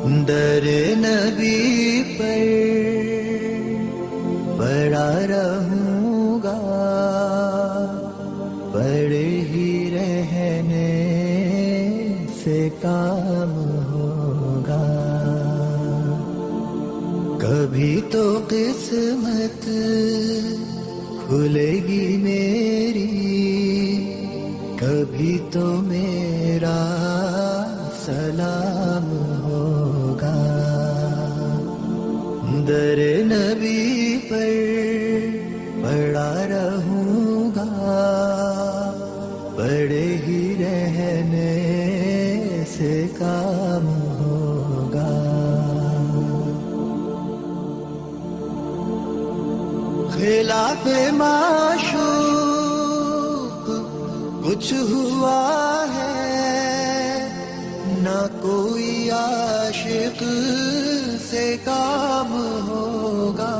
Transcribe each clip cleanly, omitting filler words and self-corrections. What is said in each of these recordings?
در نبی پر پڑا رہوں گا، پڑے ہی رہنے سے کام ہوگا. کبھی تو قسمت کھلے گی میری، کبھی تو میرا سلام ہوگا. در نبی پر پڑا رہوں گا، پڑے ہی رہنے سے کام ہوگا. خلاف معشوق کچھ ہوا ہے، نہ کوئی عاشق سے کام ہوگا.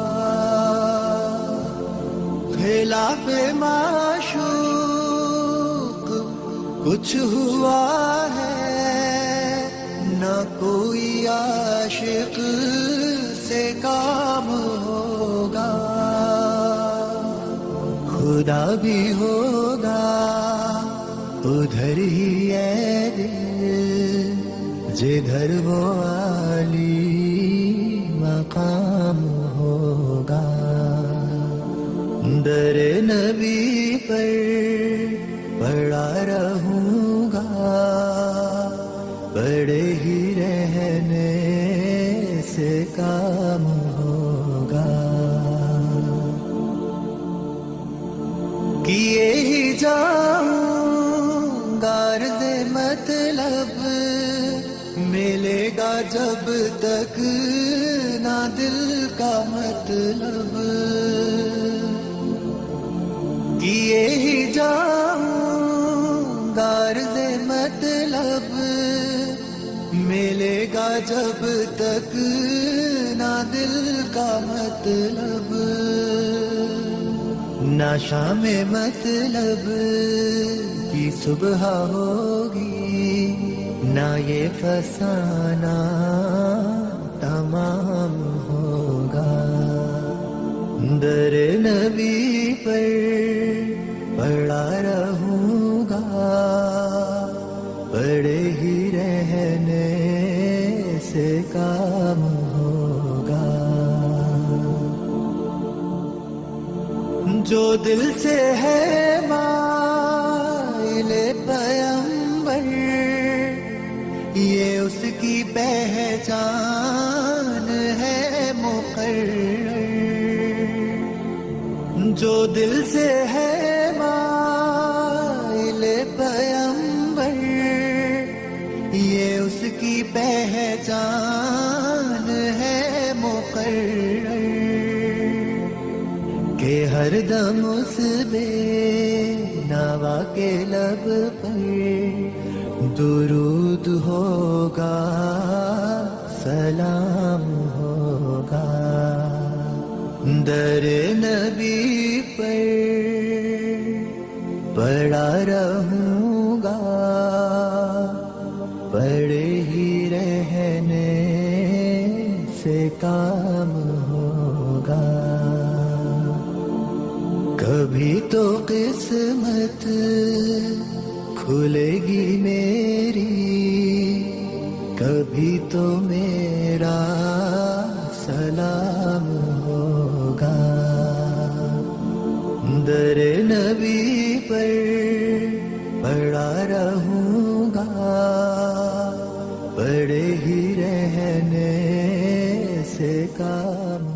خلاف معشوق کچھ ہوا ہے، نہ کوئی عاشق سے کام ہوگا. خدا بھی ہوگا ادھر ہی ہے دل، جدھر وہ عالی مقام ہوگا. در نبی پر پڑا رہوں گا، پڑے ہی رہنے سے کام ہوگا. کیے ہی جاؤں غرض مطلب، ملے گا جب تک نہ دل کا مطلب. کیے ہی جاؤں غرض مطلب، ملے گا جب تک نہ دل کا مطلب. نہ شام مطلب کی صبح ہوگی، نہ یہ فسانہ تمام ہوگا. در نبی پر پڑا رہوں گا، پڑے ہی رہنے سے کام ہوگا. جو دل سے ہے مائل پیمبر، یہ اس کی پہچان ہے مقرر. جو دل سے ہے مائل پیمبر، یہ اس کی پہچان ہے مقرر. کہ ہر دم اس بے نوا کے لب پر درود ہوگا، سلام ہوگا. در نبی پر پڑا رہوں گا، پڑے ہی رہنے سے کام ہوگا. کبھی تو قسمت کھلے گی میری، کبھی تو میرا سلام ہوگا. در نبی پر پڑا رہوں گا، پڑے ہی رہنے سے کام